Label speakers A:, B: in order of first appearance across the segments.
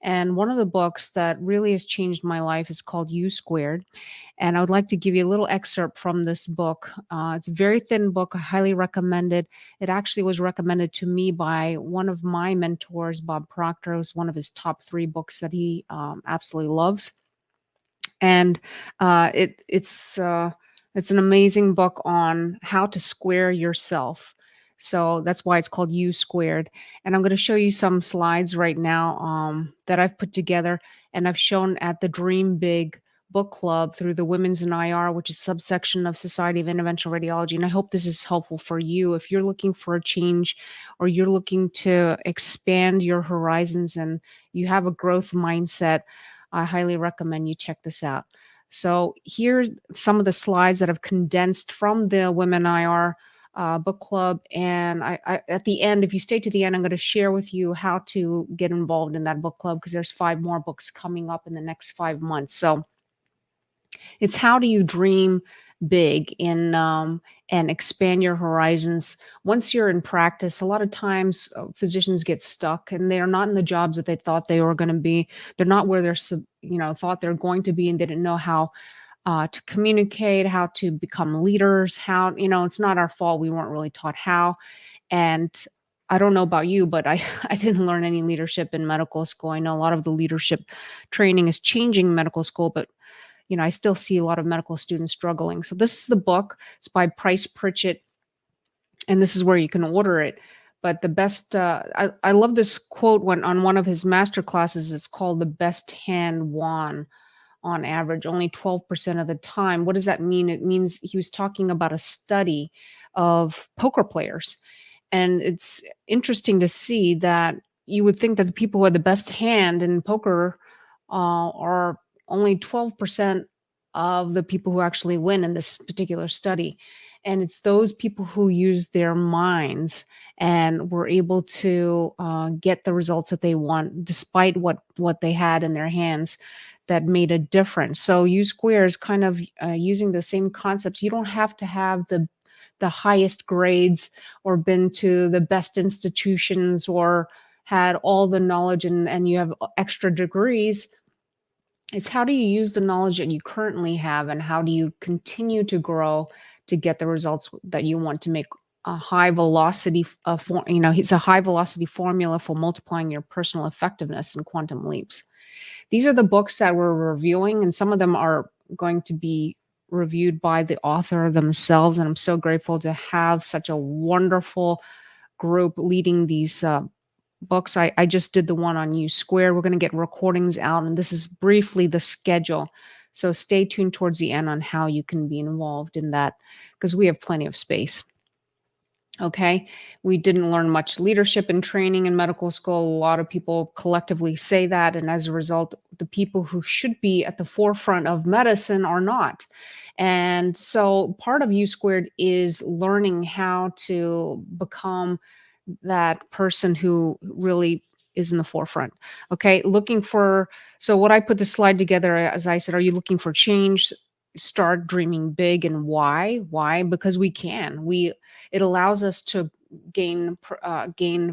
A: And one of the books that really has changed my life is called U Squared. And I would like to give you a little excerpt from this book. It's a very thin book. I highly recommend it. It actually was recommended to me by one of my mentors, Bob Proctor. It was one of his top three books that he absolutely loves. And it's an amazing book on how to square yourself. So that's why it's called U Squared. And I'm going to show you some slides right now that I've put together, and I've shown at the Dream Big book club through the Women's in IR, which is subsection of Society of Interventional Radiology. And I hope this is helpful for you if you're looking for a change, or you're looking to expand your horizons and you have a growth mindset. I highly recommend you check this out. So here's some of the slides that I've condensed from the Women IR book club. And at the end, if you stay to the end, I'm going to share with you how to get involved in that book club, because there's 5 more books coming up in the next 5 months. So it's how do you dream big and expand your horizons. Once you're in practice, a lot of times physicians get stuck and they're not in the jobs that they thought they were going to be. They're not where thought they're going to be, and they didn't know how to communicate, how to become leaders, how, it's not our fault. We weren't really taught how. And I don't know about you, but I, I didn't learn any leadership in medical school. I know a lot of the leadership training is changing in medical school, but I still see a lot of medical students struggling. So this is the book. It's by Price Pritchett, and this is where you can order it. But the best, I love this quote on one of his master classes. It's called "The best hand won on average only 12% of the time." What does that mean? It means he was talking about a study of poker players. And it's interesting to see that you would think that the people who had the best hand in poker are only 12% of the people who actually win in this particular study. And it's those people who use their minds and were able to get the results that they want, despite what they had in their hands, that made a difference. So U Square is kind of using the same concepts. You don't have to have the highest grades or been to the best institutions or had all the knowledge and you have extra degrees. It's how do you use the knowledge that you currently have, and how do you continue to grow to get the results that you want to make a high velocity it's a high velocity formula for multiplying your personal effectiveness in quantum leaps. These are the books that we're reviewing, and some of them are going to be reviewed by the author themselves. And I'm so grateful to have such a wonderful group leading these books. I just did the one on U Square. We're going to get recordings out, and this is briefly the schedule. So stay tuned towards the end on how you can be involved in that, because we have plenty of space. Okay. We didn't learn much leadership and training in medical school. A lot of people collectively say that. And as a result, the people who should be at the forefront of medicine are not. And so part of U Squared is learning how to become that person who really is in the forefront. Okay. So what I put the slide together, as I said, are you looking for change? Start dreaming big. And why? Why? Because we can. It allows us to gain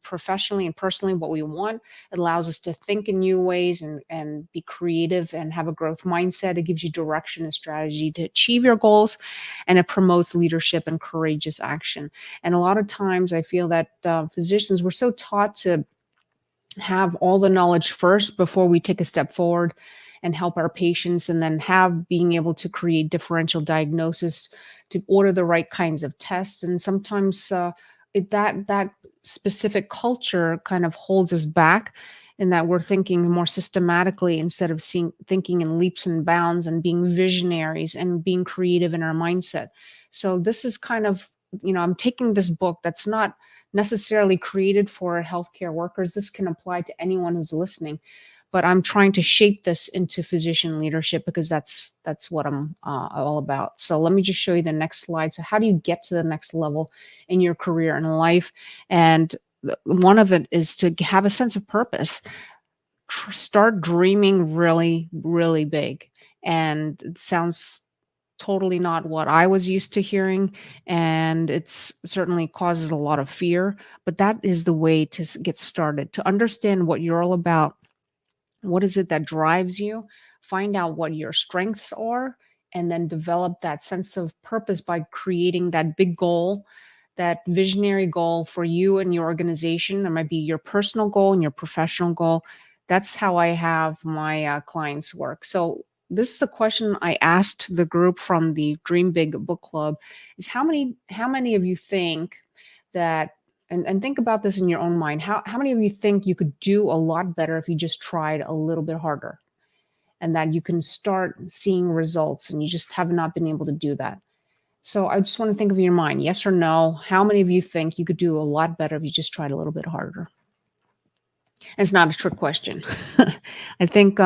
A: professionally and personally what we want. It allows us to think in new ways and be creative and have a growth mindset. It gives you direction and strategy to achieve your goals, and it promotes leadership and courageous action. And a lot of times I feel that physicians, we're so taught to have all the knowledge first before we take a step forward and help our patients, and then being able to create differential diagnosis, to order the right kinds of tests. And sometimes that specific culture kind of holds us back, in that we're thinking more systematically instead of thinking in leaps and bounds and being visionaries and being creative in our mindset. So this is kind of, I'm taking this book that's not necessarily created for healthcare workers. This can apply to anyone who's listening, but I'm trying to shape this into physician leadership, because that's what I'm all about. So let me just show you the next slide. So how do you get to the next level in your career and life? And one of it is to have a sense of purpose. Start dreaming really, really big. And it sounds totally not what I was used to hearing, and it's certainly causes a lot of fear, but that is the way to get started, to understand what you're all about What is it that drives you? Find out what your strengths are, and then develop that sense of purpose by creating that big goal, that visionary goal for you and your organization. That might be your personal goal and your professional goal. That's how I have my clients work. So this is a question I asked the group from the Dream Big book club: is how many of you think that, and think about this in your own mind. How many of you think you could do a lot better if you just tried a little bit harder, and that you can start seeing results, and you just have not been able to do that? So I just want to think of your mind, yes or no. How many of you think you could do a lot better if you just tried a little bit harder? It's not a trick question. I think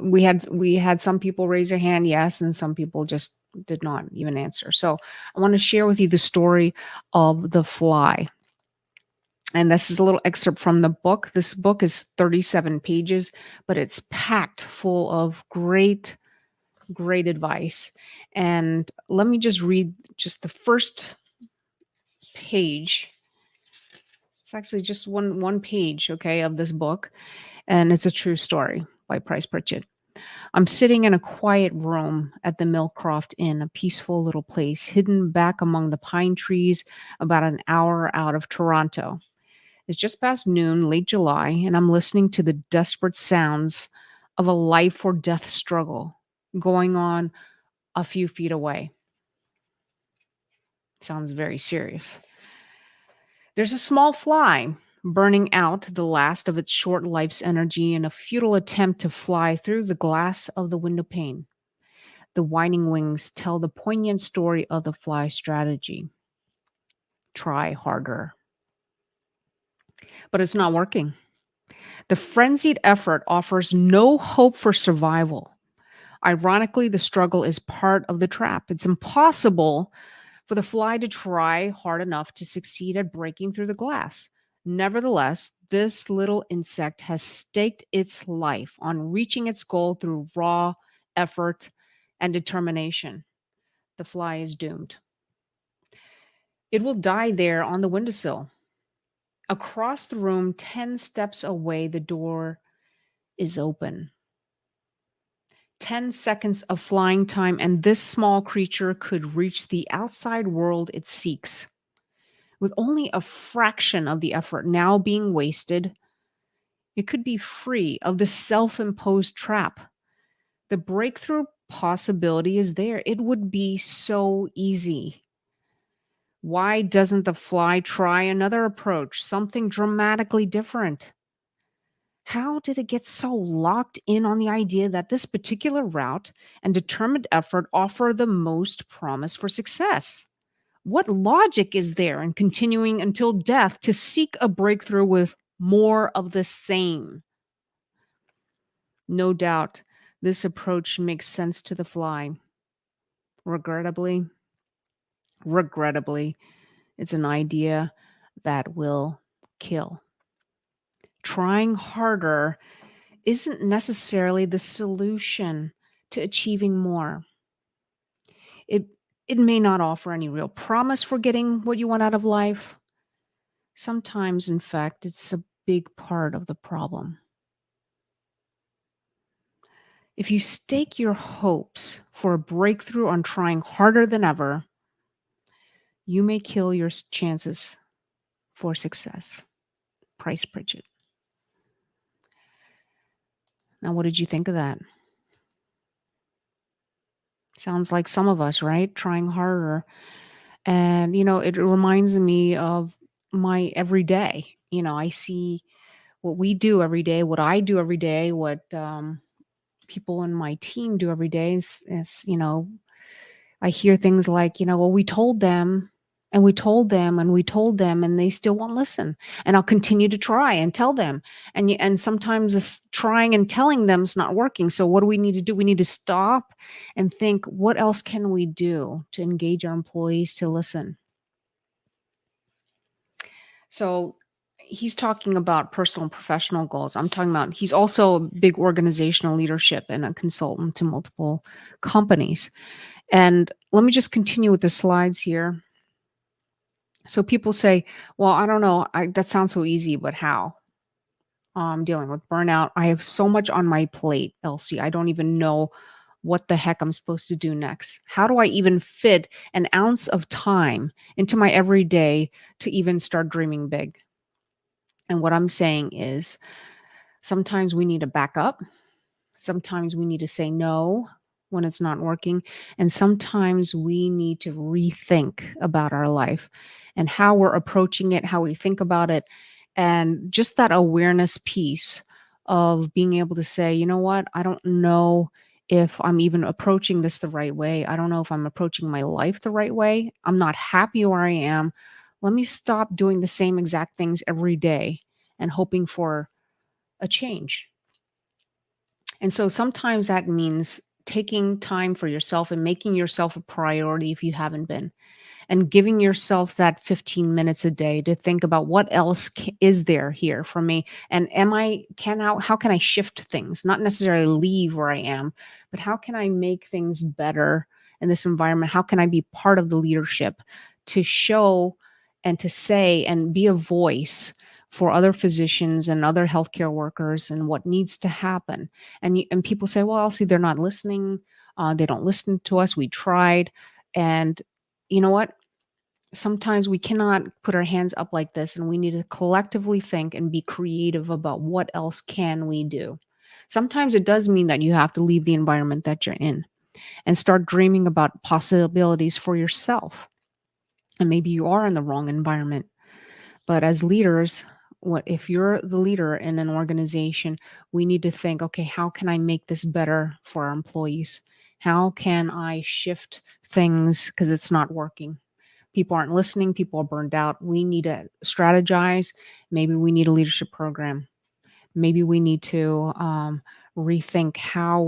A: we had some people raise their hand, yes, and some people just did not even answer. So I want to share with you the story of the fly. And this is a little excerpt from the book. This book is 37 pages, but it's packed full of great, great advice. And let me just read just the first page. It's actually just one page, okay, of this book, and it's a true story by Price Pritchett. I'm sitting in a quiet room at the Millcroft Inn, a peaceful little place hidden back among the pine trees about an hour out of Toronto. It's just past noon, late July, and I'm listening to the desperate sounds of a life or death struggle going on a few feet away. Sounds very serious. There's a small fly burning out the last of its short life's energy in a futile attempt to fly through the glass of the window pane. The whining wings tell the poignant story of the fly strategy: try harder. But it's not working. The frenzied effort offers no hope for survival. Ironically, the struggle is part of the trap. It's impossible for the fly to try hard enough to succeed at breaking through the glass. Nevertheless, this little insect has staked its life on reaching its goal through raw effort and determination. The fly is doomed. It will die there on the windowsill. Across the room, 10 steps away, the door is open. 10 seconds of flying time, and this small creature could reach the outside world it seeks. With only a fraction of the effort now being wasted, it could be free of the self imposed trap. The breakthrough possibility is there. It would be so easy. Why doesn't the fly try another approach, something dramatically different? How did it get so locked in on the idea that this particular route and determined effort offer the most promise for success? What logic is there in continuing until death to seek a breakthrough with more of the same? No doubt, this approach makes sense to the fly. Regrettably, regrettably, it's an idea that will kill. Trying harder isn't necessarily the solution to achieving more. It it may not offer any real promise for getting what you want out of life. Sometimes, in fact, it's a big part of the problem. If you stake your hopes for a breakthrough on trying harder than ever, you may kill your chances for success. Price Pritchett. Now, what did you think of that? Sounds like some of us, right? Trying harder. And, it reminds me of my everyday. I see what we do every day, what I do every day, what people in my team do every day is, I hear things like, well, we told them and we told them and we told them and they still won't listen. And I'll continue to try and tell them. And sometimes this trying and telling them is not working. So what do we need to do? We need to stop and think, what else can we do to engage our employees to listen? So he's talking about personal and professional goals. I'm talking about, he's also a big organizational leadership and a consultant to multiple companies. And let me just continue with the slides here. So people say, well, I don't know, that sounds so easy, but how? dealing with burnout. I have so much on my plate, Elsie. I don't even know what the heck I'm supposed to do next. How do I even fit an ounce of time into my everyday to even start dreaming big? And what I'm saying is sometimes we need to back up. Sometimes we need to say no when it's not working. And sometimes we need to rethink about our life and how we're approaching it, how we think about it, and just that awareness piece of being able to say, you know what, I don't know if I'm even approaching this the right way. I don't know if I'm approaching my life the right way. I'm not happy where I am. Let me stop doing the same exact things every day and hoping for a change. And so sometimes that means taking time for yourself and making yourself a priority if you haven't been, and giving yourself that 15 minutes a day to think about what else is there here for me, and am I can how can I shift things, not necessarily leave where I am, but how can I make things better in this environment? How can I be part of the leadership to show and to say and be a voice for other physicians and other healthcare workers and what needs to happen? And people say, well, Elsie, they're not listening, they don't listen to us, we tried. And you know what, sometimes we cannot put our hands up like this, and we need to collectively think and be creative about what else can we do. Sometimes it does mean that you have to leave the environment that you're in and start dreaming about possibilities for yourself. And maybe you are in the wrong environment, but as leaders, what if you're the leader in an organization, we need to think, okay, how can I make this better for our employees? How can I shift things because it's not working? People aren't listening, people are burned out. We need to strategize. Maybe we need a leadership program. Maybe we need to rethink how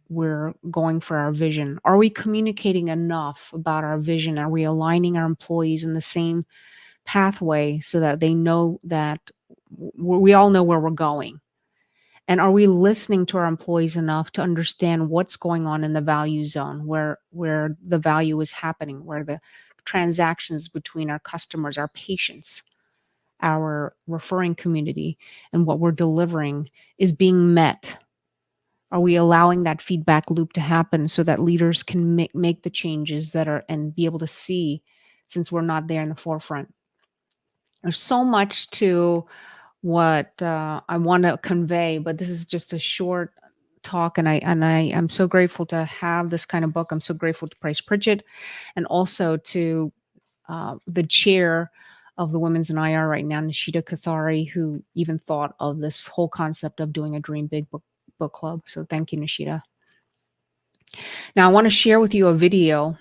A: we're going for our vision. Are we communicating enough about our vision? Are we aligning our employees in the same pathway so that they know that we all know where we're going? And are we listening to our employees enough to understand what's going on in the value zone, where the value is happening, where the transactions between our customers, our patients, our referring community, and what we're delivering is being met? Are we allowing that feedback loop to happen so that leaders can make the changes that are and be able to see, since we're not there in the forefront? There's so much to what I want to convey, but this is just a short talk, and I am so grateful to have this kind of book. I'm so grateful to Price Pritchett, and also to the chair of the Women's in IR right now, Nishita Kothary, who even thought of this whole concept of doing a Dream Big book club. So thank you, Nishita. Now I want to share with you a video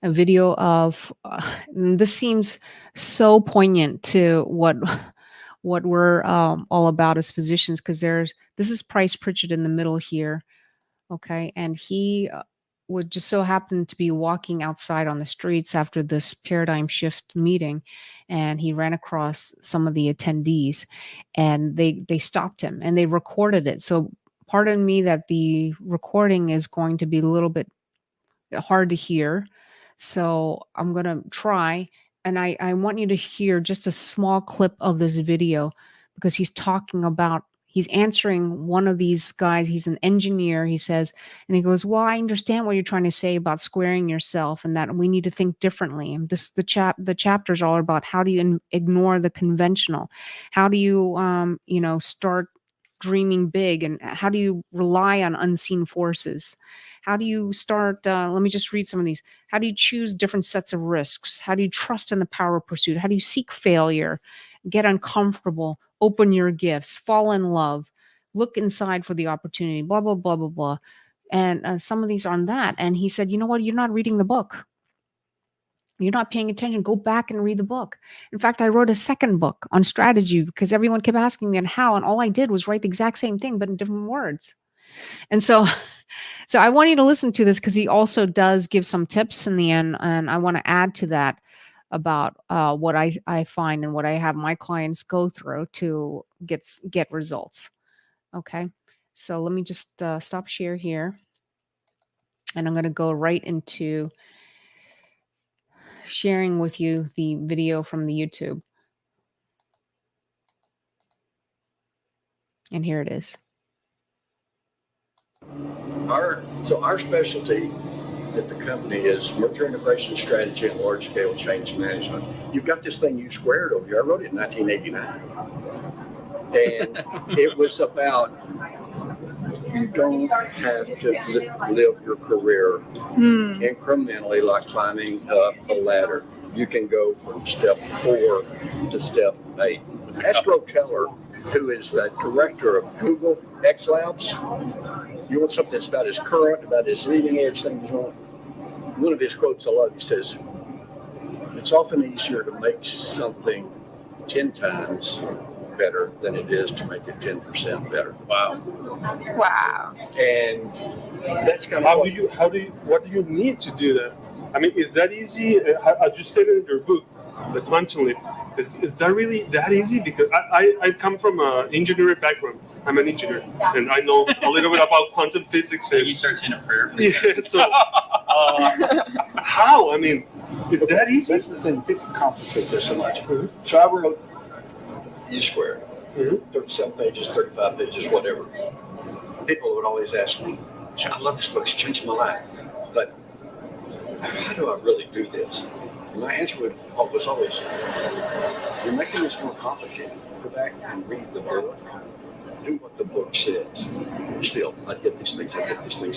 A: of this seems so poignant to what we're all about as physicians, because this is Price Pritchett in the middle here, okay, and he would just so happen to be walking outside on the streets after this paradigm shift meeting, and he ran across some of the attendees, and they stopped him and they recorded it. So pardon me that the recording is going to be a little bit hard to hear. So I'm going to try. And I want you to hear just a small clip of this video, because he's answering one of these guys. He's an engineer, he says, and he goes, well, I understand what you're trying to say about squaring yourself and that we need to think differently. And the chapters are all about how do you ignore the conventional? How do you, start dreaming big, and how do you rely on unseen forces? How do you start? Let me just read some of these. How do you choose different sets of risks? How do you trust in the power of pursuit? How do you seek failure, get uncomfortable, open your gifts, fall in love, look inside for the opportunity, blah, blah, blah, blah, blah. And some of these are on that. And he said, you know what? You're not reading the book. You're not paying attention. Go back and read the book. In fact, I wrote a second book on strategy because everyone kept asking me on how, and all I did was write the exact same thing, but in different words. And so so I want you to listen to this, because he also does give some tips in the end, and I want to add to that about what I find and what I have my clients go through to get results. Okay, so let me just stop share here, and I'm going to go right into sharing with you the video from the YouTube. And here it is.
B: Our specialty at the company is merger integration strategy and large scale change management. You've got this thing U2 over here. I wrote it in 1989. And it was about you don't have to live your career incrementally like climbing up a ladder. You can go from step 4 to step 8. Astro Teller, who is the director of Google X Labs, you want something that's about as current, about as leading edge things on. One of his quotes I love, he says, "It's often easier to make something 10 times better than it is to make it 10% better."
C: Wow.
D: Wow.
B: And that's kind of
E: what do you need to do that? I mean, is that easy? As you stated in your book, The Quantum Leap, is that really that easy? Because I come from an engineering background. I'm an engineer, and I know a little bit about quantum physics. And
C: He starts in a prayer.
E: yeah, so how? I mean, is that easy?
B: That's the thing. People complicate this so much. So I wrote U2, 37 pages, 35 pages, whatever. People would always ask me, "I love this book. It's changed my life. But how do I really do this?" And my answer was always, "You're making this more complicated. Go back and read the book. Do what the book says." Still, I get these things.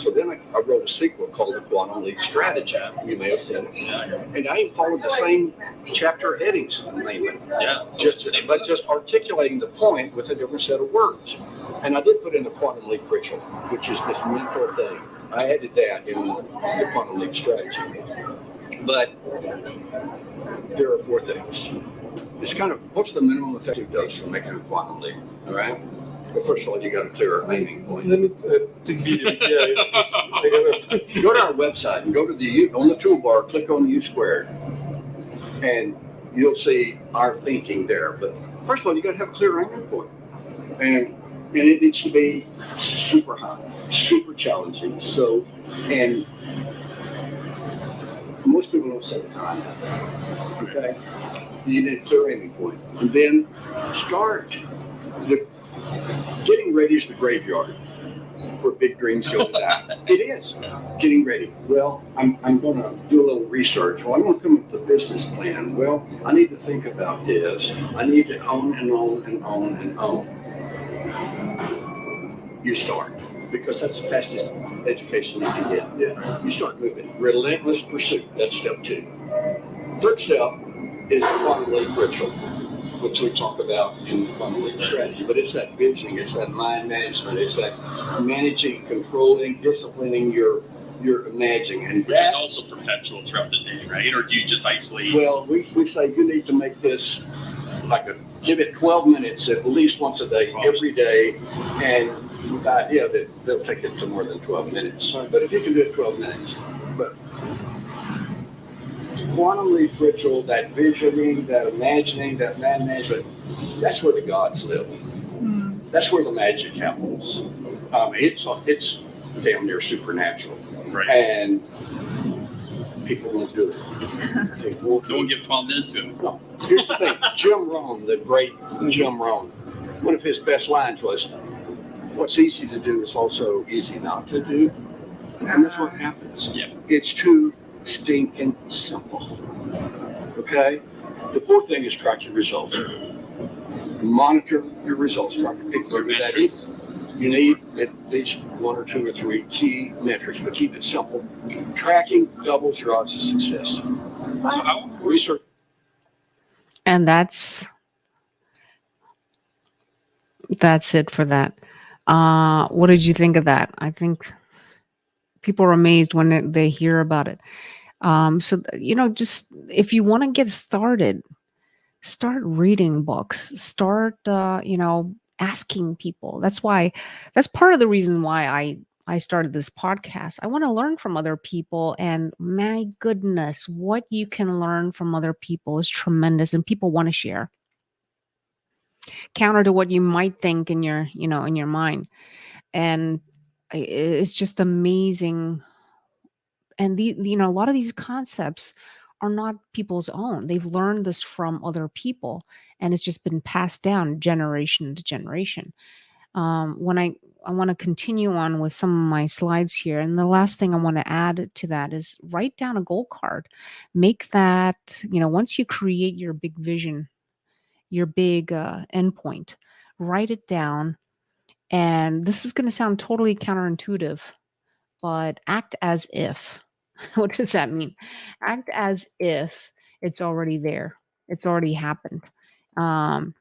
B: So then I wrote a sequel called The Quantum Leap Strategy. You may have said it. And I even followed the same chapter headings mainly.
C: Yeah.
B: Just articulating the point with a different set of words. And I did put in the Quantum Leap Ritual, which is this mental thing. I added that in the Quantum Leap Strategy. But there are 4 things. It's kind of, what's the minimum effective dose for making a quantum leap? All right? Well, first of all, you got a clear aiming point.
E: Let me
B: Go to our website and go to on the toolbar, click on U2, and you'll see our thinking there. But first of all, you got to have a clear aiming point, and it needs to be super high, super challenging. So, and most people don't set it high enough. Okay, you need a clear aiming point, and then start getting ready is the graveyard where big dreams go to die. It is. Getting ready. Well, I'm going to do a little research. Well, I'm going to come up with a business plan. Well, I need to think about this. I need to own and own and own and own. You start, because that's the fastest education you can get. Yeah. You start moving. Relentless pursuit. That's step 2. Third step is the Quantum Leap Ritual, which we talk about in the Quantum Leap Strategy. But it's that visioning, it's that mind management, it's that managing, controlling, disciplining your imagining. And
C: which is also perpetual throughout the day, right? Or do you just isolate?
B: Well, we say you need to make this give it 12 minutes at least once a day, every day, and with the idea that they'll take it to more than 12 minutes. But if you can do it 12 minutes. But Quantum Leap Ritual, that visioning, that imagining, that man management, that's where the gods live. That's where the magic happens. It's damn near supernatural.
C: Right.
B: And people won't do it.
C: No one give 12 minutes to it.
B: No. Here's the thing. Jim Rohn, the great Jim Rohn, one of his best lines was, "What's easy to do is also easy not to do." And that's what happens.
C: Yeah.
B: It's too stinking simple. Okay? The 4th thing is track your results. Monitor your results. Track your metrics. You need at least 1 or 2 or 3 key metrics, but keep it simple. Tracking doubles your odds of success. So how research.
A: And that's it for that. What did you think of that? I think people are amazed when they hear about it. So, just if you want to get started, start reading books, start, asking people. That's part of the reason why I started this podcast. I want to learn from other people, and my goodness, what you can learn from other people is tremendous, and people want to share. Counter to what you might think in your mind. And it's just amazing. And a lot of these concepts are not people's own. They've learned this from other people, and it's just been passed down generation to generation. When I want to continue on with some of my slides here, and the last thing I want to add to that is write down a goal card. Make that, once you create your big vision, your big endpoint, write it down. And this is going to sound totally counterintuitive, but act as if. What does that mean? Act as if it's already there. It's already happened. Um,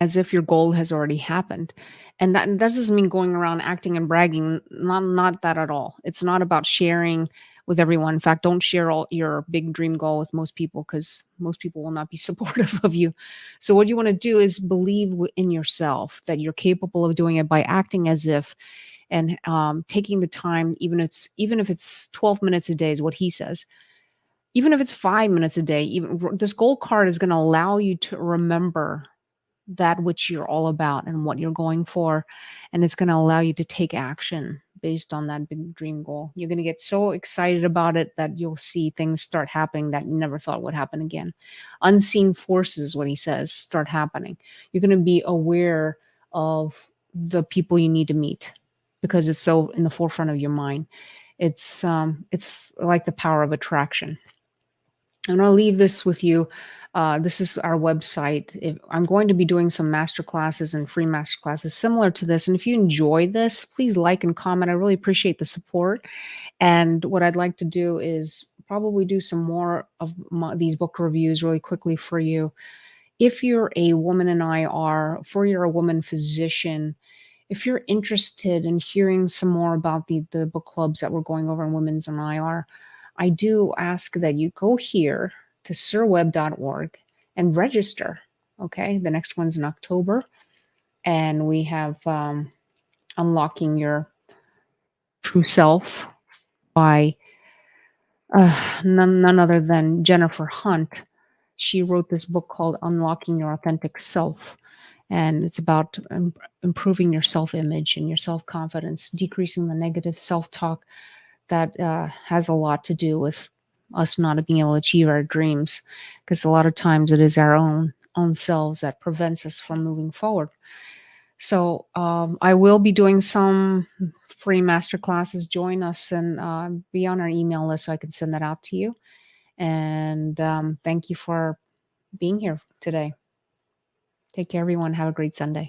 A: as if your goal has already happened. And that doesn't mean going around acting and bragging. Not that at all. It's not about sharing with everyone. In fact, don't share all your big dream goal with most people, because most people will not be supportive of you. So what you want to do is believe in yourself that you're capable of doing it by acting as if, and taking the time, even if it's 12 minutes a day is what he says. Even if it's 5 minutes a day, even this goal card is going to allow you to remember that which you're all about and what you're going for. And it's going to allow you to take action based on that big dream goal. You're going to get so excited about it that you'll see things start happening that you never thought would happen again. Unseen forces, what he says, start happening. You're going to be aware of the people you need to meet because it's so in the forefront of your mind. It's like the power of attraction. And I'll leave this with you. This is our website. I'm going to be doing some master classes and free master classes similar to this. And if you enjoy this, please like and comment. I really appreciate the support. And what I'd like to do is probably do some more of these book reviews really quickly for you. If you're a woman in IR, for you're a woman physician, if you're interested in hearing some more about the book clubs that we're going over in Women's in IR, I do ask that you go here to sirweb.org and register. Okay, the next one's in October, and we have Unlocking Your True Self by none other than Jennifer Hunt. She wrote this book called Unlocking Your Authentic Self, and it's about improving your self-image and your self-confidence, decreasing the negative self-talk that has a lot to do with us not being able to achieve our dreams, because a lot of times it is our own selves that prevents us from moving forward. So I will be doing some free master classes. Join us and be on our email list so I can send that out to you. And thank you for being here today. Take care, everyone. Have a great Sunday.